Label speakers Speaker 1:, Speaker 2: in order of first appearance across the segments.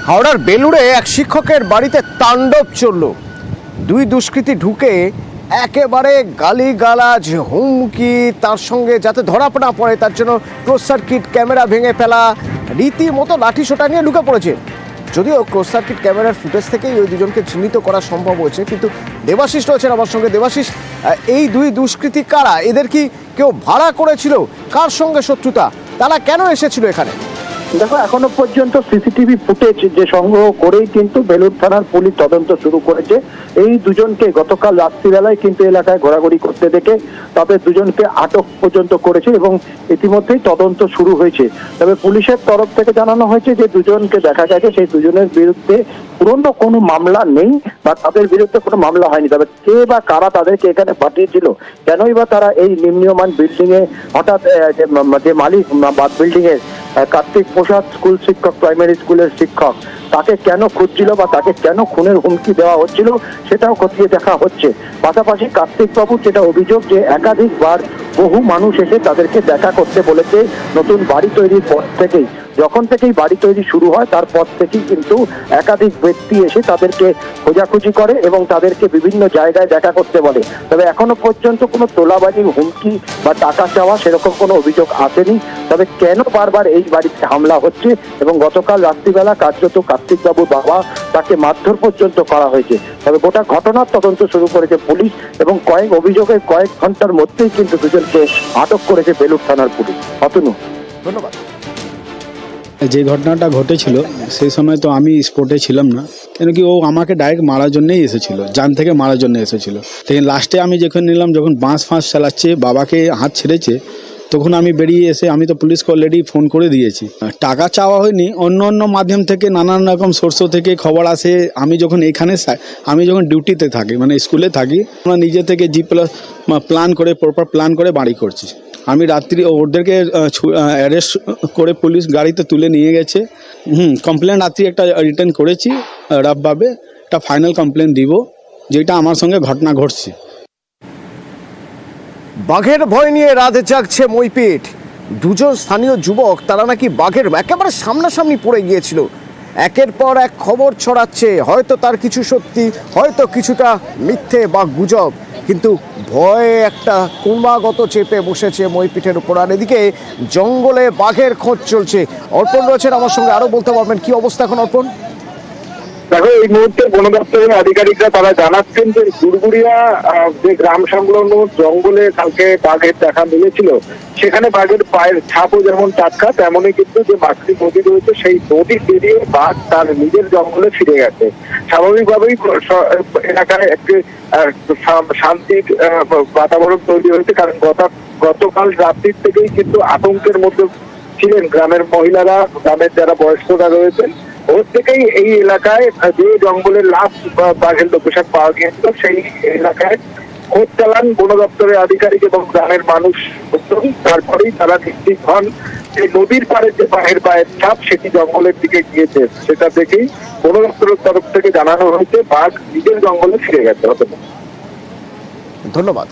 Speaker 1: হাওড়ার বেলুড়ে এক শিক্ষকের বাড়িতে তাণ্ডব চলল। দুই দুষ্কৃতী ঢুকে একেবারে গালিগালাজ, হুমকি, তার সঙ্গে যাতে ধরা না পড়ে তার জন্য ক্লোজ সার্কিট ক্যামেরা ভেঙে ফেলা, রীতিমতো লাঠিসোঁটা নিয়ে ঢুকে পড়েছে। যদিও ক্লোজ সার্কিট ক্যামেরার ফুটেজ থেকেই ওই দুজনকে চিহ্নিত করা সম্ভব হয়েছে, কিন্তু দেবাশিস রয়েছেন আমার সঙ্গে। দেবাশিস, এই দুই দুষ্কৃতী কারা? এদের কি কেউ ভাড়া করেছিল? কার সঙ্গে শত্রুতা? তারা কেন এসেছিল এখানে?
Speaker 2: দেখো, এখনো পর্যন্ত সিসিটিভি ফুটেজ যে সংগ্রহ করেই কিন্তু বেলুড় থানার পুলিশ তদন্ত শুরু করেছে। এই দুজনকে গতকাল রাত্রিবেলায় কিন্তু এলাকায় ঘোরাঘুরি করতে দেখে তবে দুজনকে আটক পর্যন্ত করেছে এবং ইতিমধ্যেই তদন্ত শুরু হয়েছে। তবে পুলিশের তরফ থেকে জানানো হয়েছে যে দুজনকে দেখা গেছে সেই দুজনের বিরুদ্ধে পুরনো কোনো মামলা নেই বা তাদের বিরুদ্ধে কোনো মামলা হয়নি। তবে কে বা কারা তাদেরকে এখানে পাঠিয়েছিল, কেনই বা তারা এই নিম্নমান বিল্ডিং এ হঠাৎ যে মালিক বা বিল্ডিং এর কার্তিক প্রসাদ স্কুল শিক্ষক, প্রাইমারি স্কুলের শিক্ষক, তাকে কেন খুঁজছিল বা তাকে কেন খুনের হুমকি দেওয়া হচ্ছিল সেটাও খতিয়ে দেখা হচ্ছে। পাশাপাশি কার্তিক বাবুর যেটা অভিযোগ যে একাধিকবার বহু মানুষ এসে তাদেরকে দেখা করতে বলেছে নতুন বাড়ি তৈরির পর থেকেই। যখন থেকেই বাড়ি তৈরি শুরু হয় তারপর থেকেই কিন্তু একাধিক ব্যক্তি এসে তাদেরকে খোঁজাখুঁজি করে এবং তাদেরকে বিভিন্ন জায়গায় দেখা করতে বলে। তবে এখনো পর্যন্ত কোনো তোলাবাজির হুমকি বা টাকা চাওয়া সেরকম কোনো অভিযোগ আসেনি। তবে কেন বারবার এই বাড়িতে হামলা হচ্ছে এবং গতকাল রাত্রিবেলা কার্যত কার্তিকবাবুর বাবা তাকে মারধর পর্যন্ত করা হয়েছে। তবে গোটা ঘটনার তদন্ত শুরু করেছে পুলিশ এবং অভিযোগের কয়েক ঘন্টার মধ্যেই কিন্তু দুজনকে আটক করেছে বেলুড় থানার পুলিশ। অতনু,
Speaker 1: ধন্যবাদ।
Speaker 3: যে ঘটনাটা ঘটেছিল সেই সময় তো আমি স্পটে ছিলাম না, কেন কি ও আমাকে ডাইরেক্ট মারার জন্যই এসেছিল, জান থেকে মারার জন্য এসেছিল। লাস্টে আমি যখন নিলাম, যখন বাঁশ ফাঁস চালাচ্ছে, বাবাকে হাত ছেড়েছে, তখন আমি বেরিয়ে এসে আমি তো পুলিশকে অলরেডি ফোন করে দিয়েছি। টাকা চাওয়া হয়নি, অন্য অন্য মাধ্যম থেকে নানান রকম সোর্স থেকে খবর আসে। আমি যখন ডিউটিতে থাকি, মানে স্কুলে থাকি, আমরা নিজে থেকে প্ল্যান করে প্রপার প্ল্যান করে বাড়ি করছি। আমি রাত্রি ওদেরকে অ্যারেস্ট করে পুলিশ গাড়িতে তুলে নিয়ে গেছে। কমপ্লেন রাত্রি একটা রিটার্ন করেছি, রাফভাবে একটা ফাইনাল কমপ্লেন দিব যেটা আমার সঙ্গে ঘটনা ঘটছে।
Speaker 1: বাঘের ভয় নিয়ে রাত জাগছে মইপিট। দুজন স্থানীয় যুবক, তারা নাকি বাঘের একেবারে সামনাসামনি পড়ে গিয়েছিল। একের পর এক খবর ছড়াচ্ছে, হয়তো তার কিছু সত্যি, হয়তো কিছুটা মিথ্যে বা গুজব, কিন্তু ভয়ে একটা ক্রমাগত চেপে বসেছে মইপিঠের উপর। আর এদিকে জঙ্গলে বাঘের খোঁজ চলছে। অর্পণ রয়েছেন আমার সঙ্গে, আরো বলতে পারবেন কি অবস্থা এখন অর্পণ?
Speaker 4: দেখো, এই মুহূর্তে বন দপ্তরের আধিকারিকরা তারা জানাচ্ছেন যে দুরগুড়িয়া যে গ্রাম সংলগ্ন জঙ্গলে কালকে বাঘের দেখা মিলেছিল, সেখানে বাঘের পায়ের ছাপও যেমন টাটকা, তেমনই কিন্তু যে মাতৃ নদী রয়েছে সেই নদী পেরিয়ে বাঘ তার নিজের জঙ্গলে ফিরে গেছে। স্বাভাবিকভাবেই এলাকায় একটি শান্তির বাতাবরণ তৈরি হয়েছে, কারণ গতকাল রাত্রির থেকেই কিন্তু আতঙ্কের মধ্যে ছিলেন গ্রামের মহিলারা, গ্রামের যারা বয়স্করা রয়েছেন। ওর থেকেই এই এলাকায় যে জঙ্গলের লাশ বাঘের লোকেশন পাওয়া গিয়েছিল সেই এলাকায় খোঁজ চালান বন দপ্তরের আধিকারিক এবং গ্রামের মানুষ। তারপরেই তারা নিশ্চিত হন যে নদীর পাড়ে যে বাঘের পায়ের ছাপ সেটি জঙ্গলের দিকে গিয়েছে। সেটা দেখেই বন দপ্তরের তরফ থেকে জানানো হয়েছে বাঘ নিজের জঙ্গলে ফিরে গেছে।
Speaker 1: ধন্যবাদ।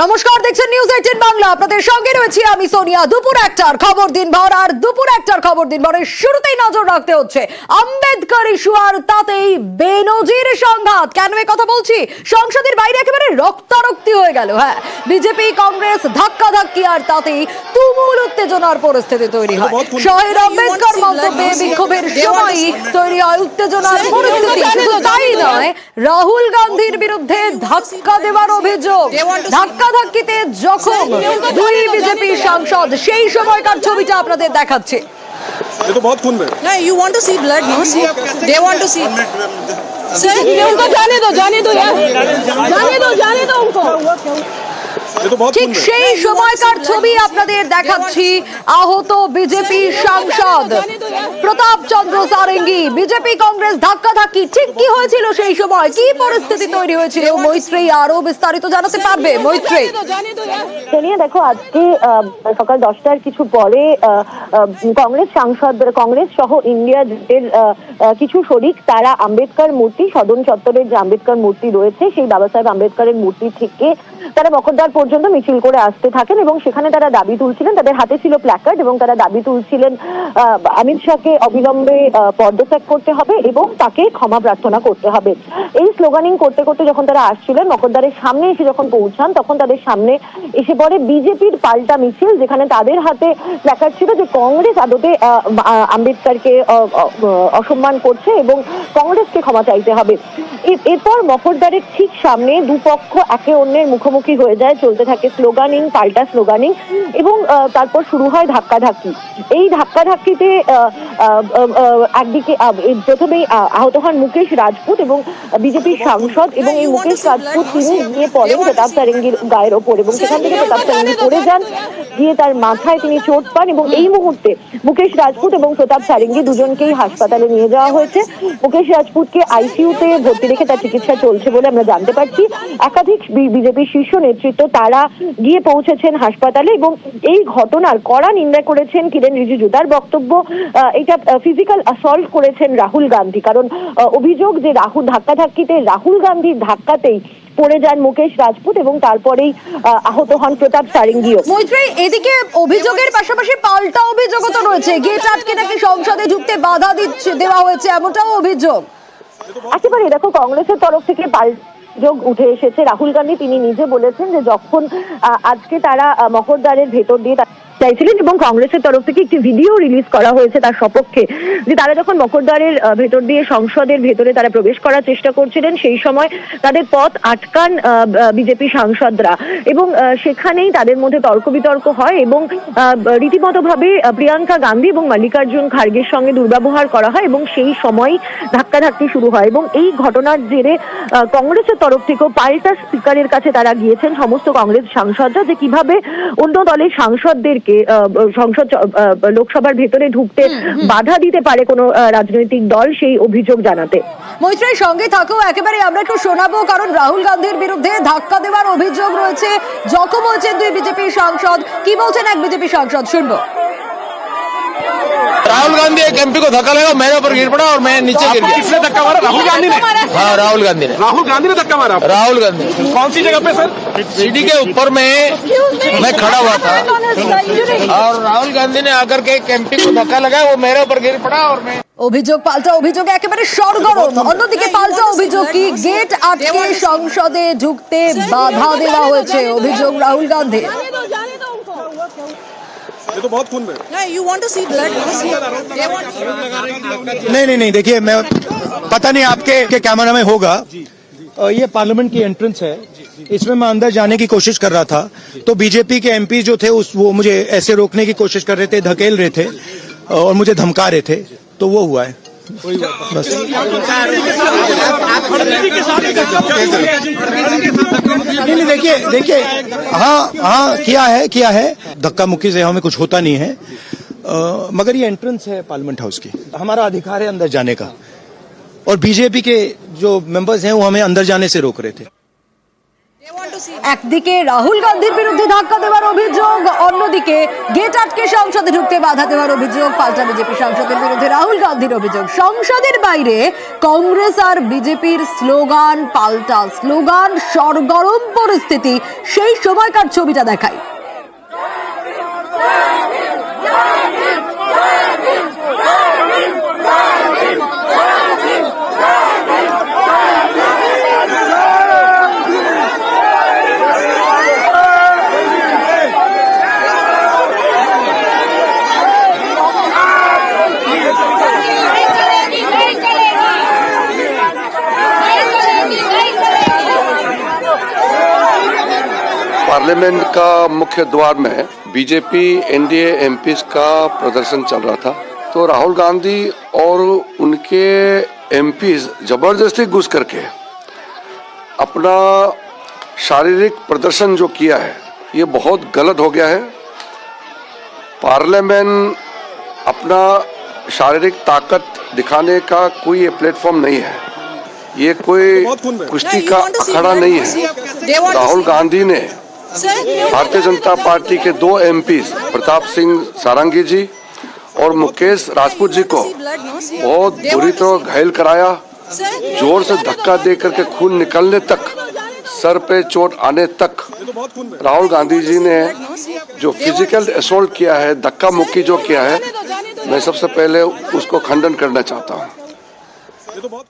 Speaker 5: নমস্কার, দেখছেন নিউজ 18 বাংলা। আপনাদের সঙ্গে রয়েছি আমি সোনিয়া। দুপুর একটার খবর দিনভর, আর দুপুর একটার খবর দিনভরের শুরুতেই নজর রাখতে হচ্ছে আম্বেদকর ইস্যু, আর তাতেই বেনজির সংঘাত। কেন এই কথা বলছি? সংসদের বাইরে একেবারে রক্তারক্তি হয়ে গেল। হ্যাঁ, বিজেপি কংগ্রেস ধাক্কাধাক্কি, আর তাতেই তুমুল উত্তেজনার পরিস্থিতি তৈরি হয়। শহীদ আম্বেদকর মন্তব্যে বিক্ষোভের সময় তৈরি হয় উত্তেজনার পরিস্থিতি। শুধু তাই নয়, রাহুল গান্ধীর বিরুদ্ধে ধাক্কা দেওয়ার অভিযোগ। ধাক্কাধাক্কিতে জখম দুই বিজেপি সাংসদ। সেই সময়কার ছবিটা আপনাদের দেখাচ্ছে।
Speaker 6: ये तो बहुत खून है।
Speaker 7: No, you want to see blood, no? See, they want to see. Sir, उनको जाने दो यार, जाने दो उनको।
Speaker 6: ये तो बहुत
Speaker 5: ঠিক
Speaker 6: खून है।
Speaker 5: সেই সময়কার ছবি আপনাদের দেখাচ্ছি। আহত বিজেপি সাংসদ প্রতাপ চন্দ্র সারেঙ্গি। বিজেপি কংগ্রেস ধাক্কাধাক্কি, ঠিক কি হয়েছিল সেই সময়, কি পরিস্থিতি তৈরি হয়েছিল? মৈত্রী আরো বিস্তারিত জানাতে পারবে। মৈত্রী,
Speaker 8: সোনিয়া, দেখো, আজকে সকাল 10টার কিছু পরে কংগ্রেস সাংসদ, কংগ্রেস সহ ইন্ডিয়া জোটের কিছু শরিক, তারা আম্বেদকর মূর্তি, সদন চত্বরের যে আম্বেদকর মূর্তি রয়েছে সেই বাবা সাহেব আম্বেদকরের মূর্তি থেকে তারা মকদ্দার পর্যন্ত পর্যন্ত মিছিল করে আসতে থাকেন এবং সেখানে তারা দাবি তুলছিলেন, তাদের হাতে ছিল প্ল্যাকার্ড এবং তারা দাবি তুলছিলেন অমিত শাহকে অবিলম্বে পদত্যাগ করতে হবে এবং তাকে ক্ষমা প্রার্থনা করতে হবে। এই স্লোগানিং করতে করতে যখন তারা আসছিলেন, মকদ্দারের সামনে এসে যখন পৌঁছান, তখন তাদের সামনে এসে পড়ে বিজেপির পাল্টা মিছিল, যেখানে তাদের হাতে প্ল্যাকার্ড ছিল যে কংগ্রেস আদতে আম্বেদকরকে অসম্মান করছে এবং কংগ্রেসকে ক্ষমা চাইতে হবে। এরপর মকদ্দারের ঠিক সামনে দুপক্ষ একে অন্যের মুখোমুখি হয়ে যায়, চলতে থাকে স্লোগানিং, পাল্টা স্লোগানিং এবং তারপর শুরু হয় ধাক্কাধাক্কি। এই ধাক্কাধাক্কিতে একদিকে প্রথমেই আহত হন মুকেশ রাজপুত এবং বিজেপির সাংসদ, এবং এই মুকেশ রাজপুত তিনি গিয়ে পড়েন প্রতাপ সারেঙ্গির গায়ের ওপর এবং সেখান থেকে প্রতাপ সারেঙ্গি পড়ে যান, গিয়ে তার মাথায় তিনি চোট পান এবং এই মুহূর্তে মুকেশ রাজপুত এবং প্রতাপ সারেঙ্গি দুজনকেই হাসপাতালে নিয়ে যাওয়া হয়েছে। মুকেশ রাজপুতকে আইসিইউতে ভর্তি রেখে তার চিকিৎসা চলছে বলে আমরা জানতে পারছি। একাধিক বিজেপির শীর্ষ নেতৃত্ব তারা গিয়ে পৌঁছেছেন হাসপাতালে এবং এই ঘটনার কড়া নিন্দা করেছেন কিরেন রিজিজু। তার বক্তব্য, এটা ফিজিক্যাল অ্যাসল্ট করেছেন রাহুল গান্ধী, কারণ অভিযোগ যে ধাক্কাধাক্কিতে রাহুল গান্ধীর ধাক্কাতেই পড়ে যান মুকেশ রাজপুত এবং তারপরেই আহত হন প্রতাপ সারেঙ্গিও।
Speaker 5: মৈত্রী, এদিকে অভিযোগের পাশাপাশি পাল্টা অভিযোগও তো রয়েছে, গেট আটকে নাকি সংসদে ঢুকতে বাধা দেওয়া হয়েছে, এমনটাও অভিযোগ।
Speaker 8: একেবারে দেখো, কংগ্রেসের তরফ থেকে যোগ উঠে এসেছে। রাহুল গান্ধী তিনি নিজে বলেছেন যে যখন আজকে তারা মকদ্দারের ভেতর দিয়ে চাইছিলেন এবং কংগ্রেসের তরফ থেকে একটি ভিডিও রিলিজ করা হয়েছে তার সপক্ষে, যে তারা যখন মকদ্দারের ভেতর দিয়ে সংসদের ভেতরে তারা প্রবেশ করার চেষ্টা করছিলেন, সেই সময় তাদের পথ আটকান বিজেপি সাংসদরা এবং সেখানেই তাদের মধ্যে তর্ক বিতর্ক হয় এবং রীতিমতো ভাবে প্রিয়াঙ্কা গান্ধী এবং মল্লিকার্জুন খার্গের সঙ্গে দুর্ব্যবহার করা হয় এবং সেই সময় ধাক্কাধাক্কি শুরু হয় এবং এই ঘটনার জেরে কংগ্রেসের তরফ থেকেও পাল্টা স্পিকারের কাছে তারা গিয়েছেন সমস্ত কংগ্রেস সাংসদরা, যে কিভাবে অন্য দলের সাংসদদের সংসদ লোকসভার ভেতরে ঢুকতে বাধা দিতে পারে কোনো রাজনৈতিক দল, সেই অভিযোগ জানাতে।
Speaker 5: মৈত্রীর সঙ্গে থাকো, একেবারে আমরা একটু শোনাবো, কারণ রাহুল গান্ধীর বিরুদ্ধে ধাক্কা দেওয়ার অভিযোগ রয়েছে, জখম হয়েছেন দুই বিজেপি সাংসদ। কি বলছেন এক বিজেপি সাংসদ, শুনবো।
Speaker 9: राहुल गांधी एक एमपी को धक्का लगा, मेरे ऊपर गिर पड़ा और मैं नीचे गिर गया।
Speaker 6: किसने धक्का मारा? राहुल गांधी ने?
Speaker 9: हाँ, राहुल गांधी ने।
Speaker 6: राहुल गांधी ने धक्का मारा?
Speaker 9: राहुल गांधी।
Speaker 6: कौन सी जगह पे सर?
Speaker 9: सीढ़ी के ऊपर में मैं खड़ा हुआ था और राहुल गांधी ने आकर के एक एमपी को धक्का लगाया, वो मेरे ऊपर गिर पड़ा और मैं।
Speaker 5: অভিযোগ পাল্টা অভিযোগ, একেবারে সরগরম। অন্যদিকে পাল্টা অভিযোগ কি, গেট আটকে সংসদে ঢুকতে বাধা দেওয়া হয়েছে, অভিযোগ রাহুল গান্ধী।
Speaker 6: ये तो बहुत खून में।
Speaker 7: You want to see blood?
Speaker 10: नहीं, देखिए, मैं पता नहीं आपके कैमरा में होगा, ये पार्लियामेंट की एंट्रेंस है, इसमें मैं अंदर जाने की कोशिश कर रहा था तो बीजेपी के एमपी जो थे वो मुझे ऐसे रोकने की कोशिश कर रहे थे, धकेल रहे थे और मुझे धमका रहे थे, तो वो हुआ है बस। नहीं, देखिए, हाँ किया है, धक्का मुक्की से हमें कुछ होता नहीं है, मगर ये एंट्रेंस है पार्लियामेंट हाउस की, हमारा अधिकार है अंदर जाने का, और बीजेपी के जो मेंबर्स हैं वो हमें अंदर जाने से रोक रहे थे।
Speaker 5: একদিকে রাহুল গান্ধীর বিরুদ্ধে ধাক্কা দেওয়ার অভিযোগ, অন্যদিকে গেট আটকে সংসদে ঢুকতে বাধা দেওয়ার অভিযোগ, পাল্টা বিজেপি সাংসদের বিরুদ্ধে রাহুল গান্ধীর অভিযোগ। সংসদের বাইরে কংগ্রেস আর বিজেপির স্লোগান, পাল্টা স্লোগান, সরগরম পরিস্থিতি, সেই সময়কার ছবিটা দেখাই।
Speaker 11: पार्लियामेंट का मुख्य द्वार में बीजेपी एनडीए एमपीज का प्रदर्शन चल रहा था, तो राहुल गांधी और उनके एमपीज जबरदस्ती घुस करके अपना शारीरिक प्रदर्शन जो किया है, ये बहुत गलत हो गया है। पार्लियामेंट अपना शारीरिक ताकत दिखाने का कोई ये प्लेटफॉर्म नहीं है, ये कोई कुश्ती का अखाड़ा नहीं है। राहुल गांधी ने भारतीय जनता पार्टी के 2 एमपीज प्रताप सिंह सारंगी जी और मुकेश राजपूत जी को बहुत बुरी तरह घायल कराया, जोर से धक्का दे करके खून निकलने तक सर पे चोट आने तक राहुल गांधी जी ने जो फिजिकल असॉल्ट किया है, धक्का मुक्की जो किया है, मैं सबसे पहले उसको खंडन करना चाहता हूँ।